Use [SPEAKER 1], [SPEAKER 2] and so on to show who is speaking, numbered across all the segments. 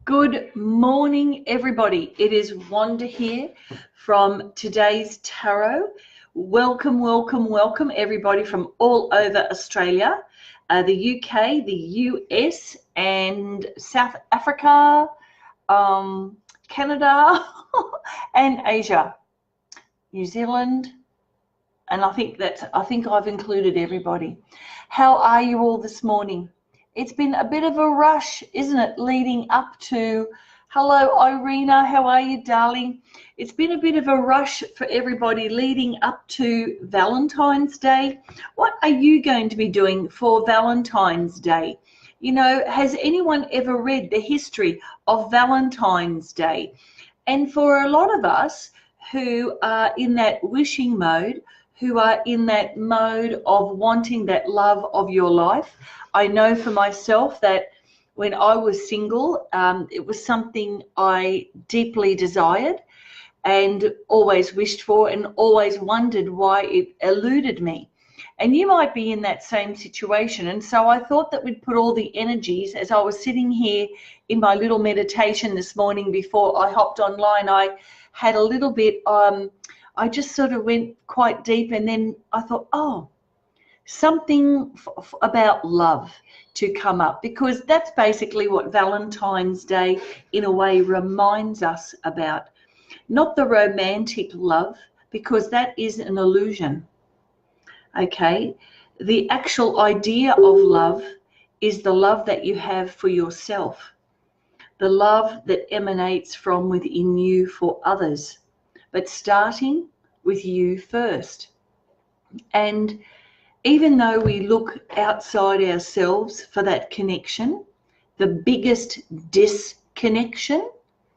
[SPEAKER 1] Good morning, everybody. It is Wanda here from today's tarot. Welcome, welcome, welcome, everybody from all over Australia, the UK, the US, and South Africa, Canada, and Asia, New Zealand, and I think I've included everybody. How are you all this morning? It's been a bit of a rush, isn't it, leading up to, hello, Irina, how are you, darling? It's been a bit of a rush for everybody leading up to Valentine's Day. What are you going to be doing for Valentine's Day? You know, has anyone ever read the history of Valentine's Day? And for a lot of us who are in that wishing mode, who are in that mode of wanting that love of your life, I know for myself that when I was single, it was something I deeply desired and always wished for and always wondered why it eluded me. And you might be in that same situation. And so I thought that we'd put all the energies, as I was sitting here in my little meditation this morning before I hopped online, I had a little bit, I just sort of went quite deep, and then I thought, oh, something about love to come up, because that's basically what Valentine's Day in a way reminds us about. Not the romantic love, because that is an illusion. Okay, the actual idea of love is the love that you have for yourself, the love that emanates from within you for others, but starting with you first. And even though we look outside ourselves for that connection, the biggest disconnection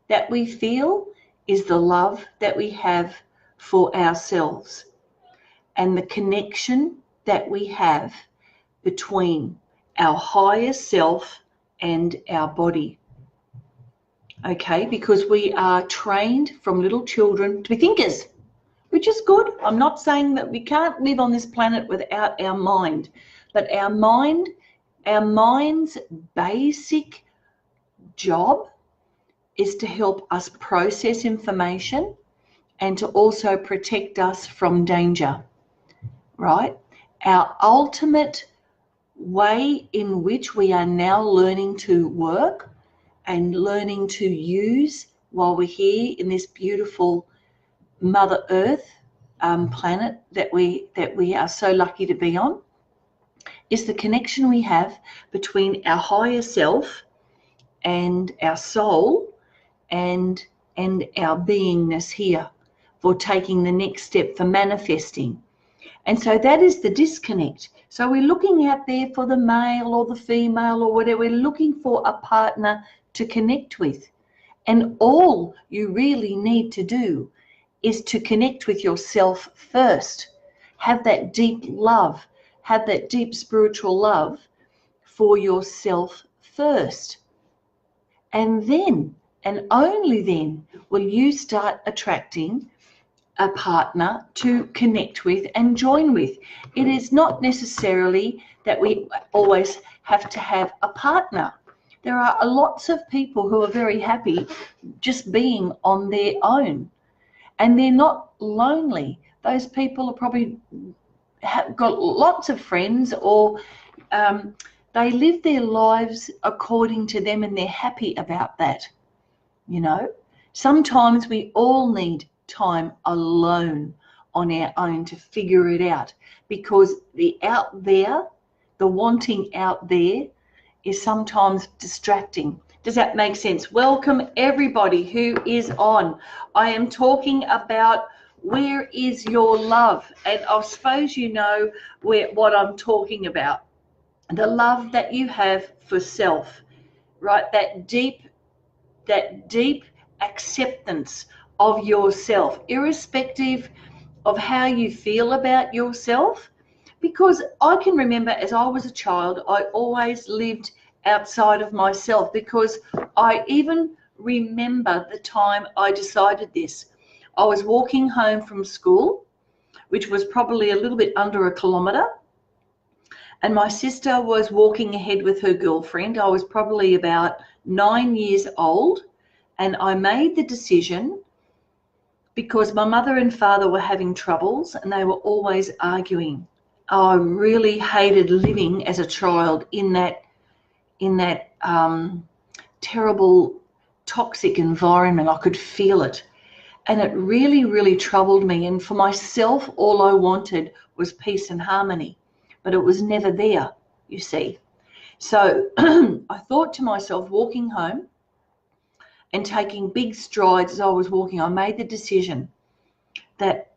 [SPEAKER 1] that we feel is the love that we have for ourselves and the connection that we have between our higher self and our body. Okay, because we are trained from little children to be thinkers, which is good. I'm not saying that we can't live on this planet without our mind, but our mind's basic job is to help us process information and to also protect us from danger, right? Our ultimate way in which we are now learning to work and learning to use while we're here in this beautiful Mother Earth planet that we are so lucky to be on, is the connection we have between our higher self and our soul and our beingness here for taking the next step, for manifesting. And so that is the disconnect. So we're looking out there for the male or the female or whatever. We're looking for a partner to connect with. And all you really need to do is to connect with yourself first. Have that deep love, have that deep spiritual love for yourself first. And then, and only then, will you start attracting a partner to connect with and join with. It is not necessarily that we always have to have a partner. There are lots of people who are very happy just being on their own. And they're not lonely. Those people are probably got lots of friends, or they live their lives according to them and they're happy about that. You know, sometimes we all need time alone on our own to figure it out, because the out there, the wanting out there, is sometimes distracting. Does that make sense? Welcome everybody who is on. I am talking about where is your love, and I suppose you know what I'm talking about. The love that you have for self, right? That deep acceptance of yourself, irrespective of how you feel about yourself. Because I can remember as I was a child, I always lived outside of myself, because I even remember the time I decided this. I was walking home from school, which was probably a little bit under a kilometre, and my sister was walking ahead with her girlfriend. I was probably about 9 years old, and I made the decision because my mother and father were having troubles and they were always arguing. I really hated living as a child in that terrible toxic environment. I could feel it, and it really, really troubled me. And for myself, all I wanted was peace and harmony, but it was never there, you see. So I thought to myself, walking home and taking big strides as I was walking, I made the decision that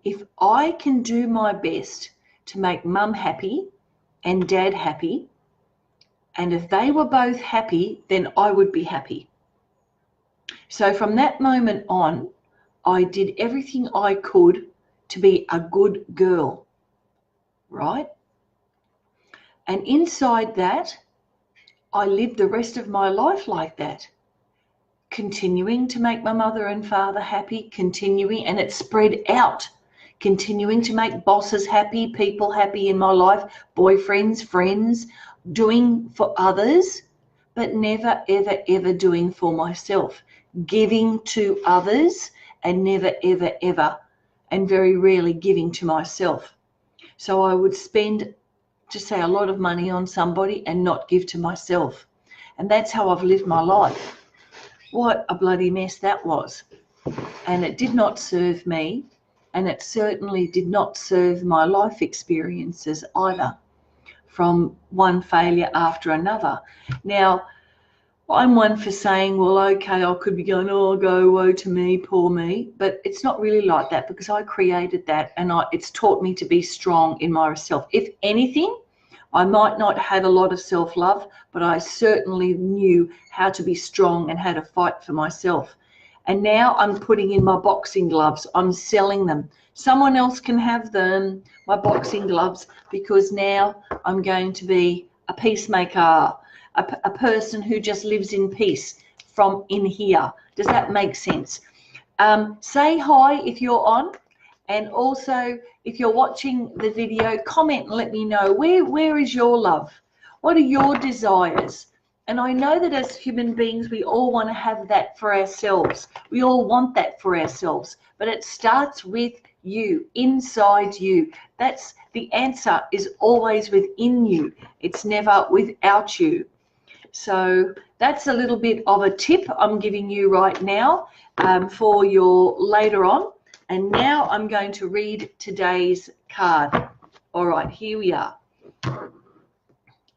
[SPEAKER 1] if I can do my best to make mum happy and dad happy, and if they were both happy, then I would be happy. So from that moment on, I did everything I could to be a good girl, right? And inside that, I lived the rest of my life like that, continuing to make my mother and father happy, and it spread out, continuing to make bosses happy, people happy in my life, boyfriends, friends, doing for others, but never, ever, ever doing for myself, giving to others and never, ever, ever, and very rarely giving to myself. So I would spend, to say, a lot of money on somebody and not give to myself. And that's how I've lived my life. What a bloody mess that was. And it did not serve me, and it certainly did not serve my life experiences either, from one failure after another. Now, I'm one for saying, well, okay, I could be going, oh, go, woe to me, poor me. But it's not really like that, because I created that, and it's taught me to be strong in myself. If anything, I might not have a lot of self-love, but I certainly knew how to be strong and how to fight for myself. And now I'm putting in my boxing gloves. I'm selling them. Someone else can have them, my boxing gloves, because now I'm going to be a peacemaker, a person who just lives in peace from in here. Does that make sense? Say hi if you're on, and also if you're watching the video, comment and let me know where is your love? What are your desires? And I know that as human beings, we all want to have that for ourselves. We all want that for ourselves, but it starts with you, inside you. That's the answer, is always within you. It's never without you. So that's a little bit of a tip I'm giving you right now for your later on. And now I'm going to read today's card. All right, here we are.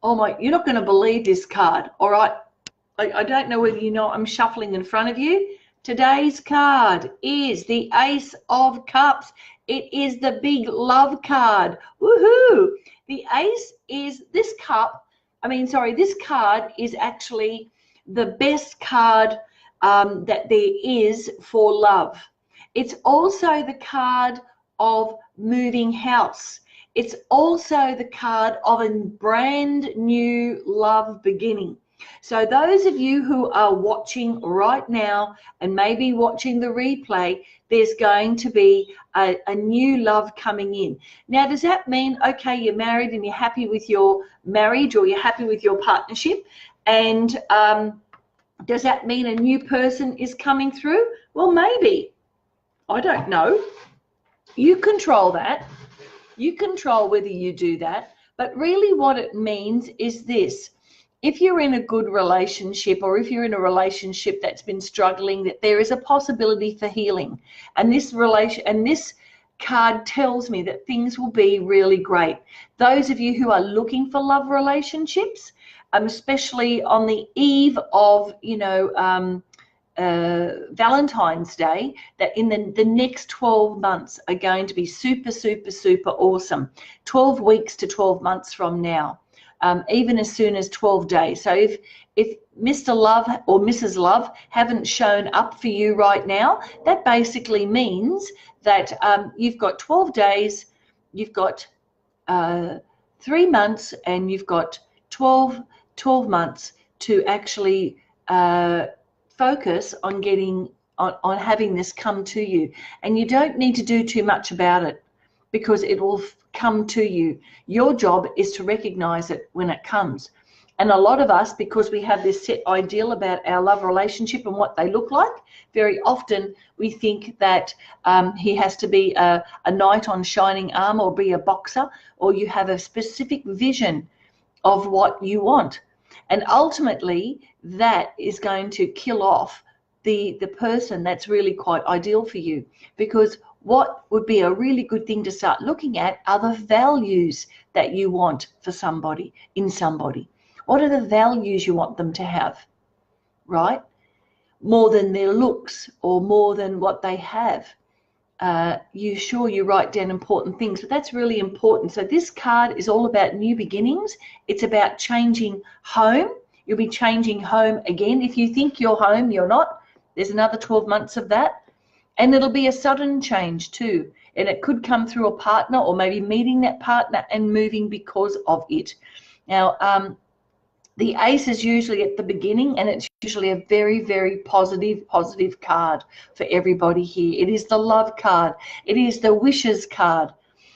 [SPEAKER 1] Oh my, you're not going to believe this card. All right, I don't know whether you know I'm shuffling in front of you. Today's card is the Ace of Cups. It is the big love card. Woohoo! The Ace is this card is actually the best card that there is for love. It's also the card of moving house. It's also the card of a brand new love beginning. So those of you who are watching right now and maybe watching the replay, there's going to be a new love coming in. Now, does that mean, okay, you're married and you're happy with your marriage, or you're happy with your partnership, and does that mean a new person is coming through? Well, maybe. I don't know. You control that. You control whether you do that. But really what it means is this. If you're in a good relationship, or if you're in a relationship that's been struggling, that there is a possibility for healing. And this card tells me that things will be really great. Those of you who are looking for love relationships, especially on the eve of, Valentine's Day, that in the next 12 months are going to be super, super, super awesome. 12 weeks to 12 months from now, even as soon as 12 days. So if Mr. Love or Mrs. Love haven't shown up for you right now, that basically means that you've got 12 days, you've got 3 months, and you've got 12 months to actually focus on having this come to you. And you don't need to do too much about it. because it will come to you. Your job is to recognize it when it comes. And a lot of us, because we have this set ideal about our love relationship and what they look like, very often we think that he has to be a knight on shining armor or be a boxer, or you have a specific vision of what you want. And ultimately, that is going to kill off the person that's really quite ideal for you. Because what would be a really good thing to start looking at are the values that you want for somebody, in somebody. What are the values you want them to have, right? More than their looks or more than what they have. You write down important things, but that's really important. So this card is all about new beginnings. It's about changing home. You'll be changing home again. If you think you're home, you're not. There's another 12 months of that. And it'll be a sudden change too. And it could come through a partner, or maybe meeting that partner and moving because of it. Now, the ace is usually at the beginning, and it's usually a very, very positive card for everybody here. It is the love card. It is the wishes card.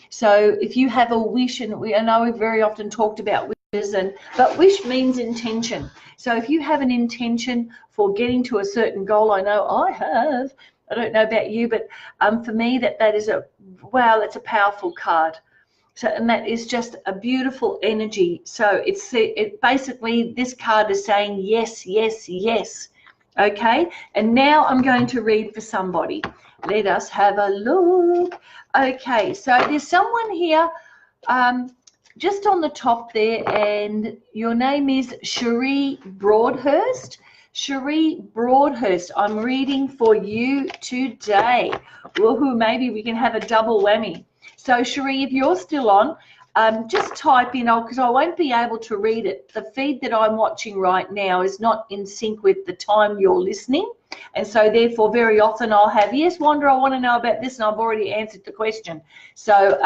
[SPEAKER 1] So if you have a wish, and I know we've very often talked about wishes, but wish means intention. So if you have an intention for getting to a certain goal, I know I have. I don't know about you, but for me, that is it's a powerful card. So, and that is just a beautiful energy. So it basically, this card is saying yes, yes, yes. Okay, and now I'm going to read for somebody. Let us have a look. Okay, so there's someone here just on the top there, and your name is Cherie Broadhurst. Cherie Broadhurst, I'm reading for you today. Woohoo, maybe we can have a double whammy. So, Cherie, if you're still on, just type in, because I won't be able to read it. The feed that I'm watching right now is not in sync with the time you're listening. And so, therefore, very often I'll have, yes, Wanda, I want to know about this, and I've already answered the question. So,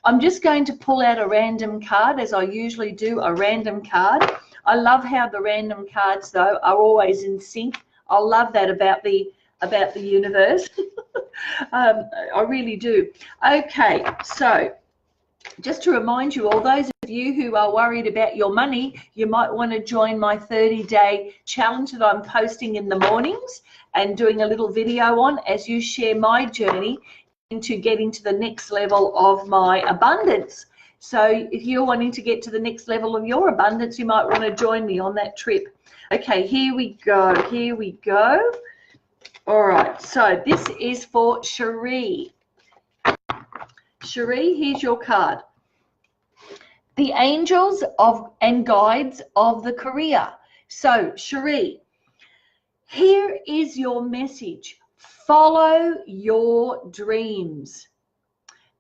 [SPEAKER 1] I'm just going to pull out a random card, as I usually do, a random card. I love how the random cards, though, are always in sync. I love that about the universe. I really do. Okay, so just to remind you all, those of you who are worried about your money, you might want to join my 30-day challenge that I'm posting in the mornings and doing a little video on as you share my journey into getting to the next level of my abundance. So if you're wanting to get to the next level of your abundance, you might want to join me on that trip. Okay, here we go. Here we go. All right, so this is for Cherie. Cherie, here's your card. The angels and guides of the career. So, Cherie, here is your message. Follow your dreams.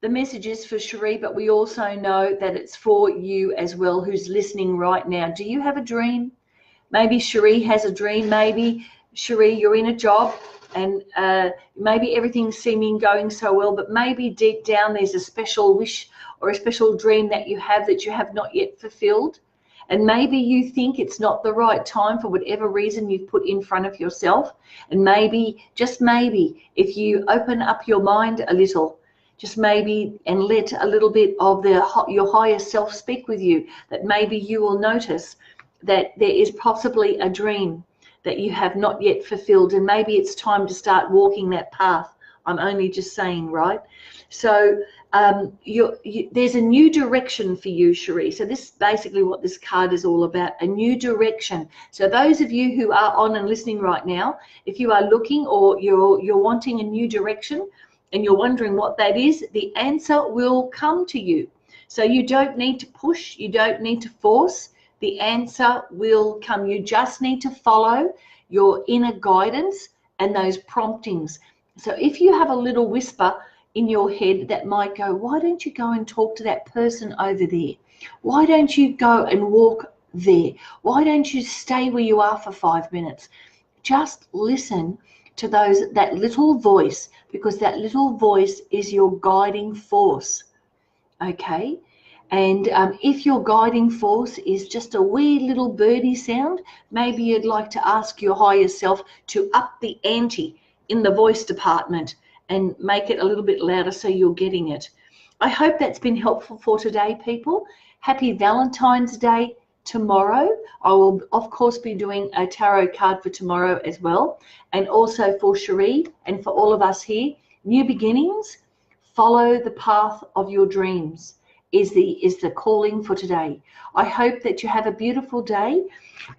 [SPEAKER 1] The message is for Cherie, but we also know that it's for you as well, who's listening right now. Do you have a dream? Maybe Cherie has a dream. Maybe, Cherie, you're in a job and maybe everything's seeming going so well, but maybe deep down there's a special wish or a special dream that you have not yet fulfilled. And maybe you think it's not the right time for whatever reason you've put in front of yourself. And maybe, just maybe, if you open up your mind a little, just maybe, and let a little bit of your higher self speak with you, that maybe you will notice that there is possibly a dream that you have not yet fulfilled, and maybe it's time to start walking that path. I'm only just saying, right? So there's a new direction for you, Cherie. So this is basically what this card is all about, a new direction. So those of you who are on and listening right now, if you are looking or you're wanting a new direction and you're wondering what that is, the answer will come to you. So you don't need to push, you don't need to force. The answer will come. You just need to follow your inner guidance and those promptings. So if you have a little whisper in your head that might go, why don't you go and talk to that person over there? Why don't you go and walk there? Why don't you stay where you are for 5 minutes? Just listen to that little voice, because that little voice is your guiding force. Okay? And if your guiding force is just a wee little birdie sound, maybe you'd like to ask your higher self to up the ante in the voice department and make it a little bit louder so you're getting it. I hope that's been helpful for today, people. Happy Valentine's Day tomorrow. I will, of course, be doing a tarot card for tomorrow as well. And also for Cherie and for all of us here, new beginnings, follow the path of your dreams is the calling for today. I hope that you have a beautiful day,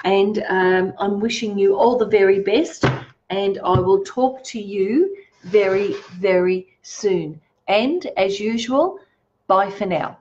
[SPEAKER 1] and I'm wishing you all the very best, and I will talk to you very, very soon. And as usual, bye for now.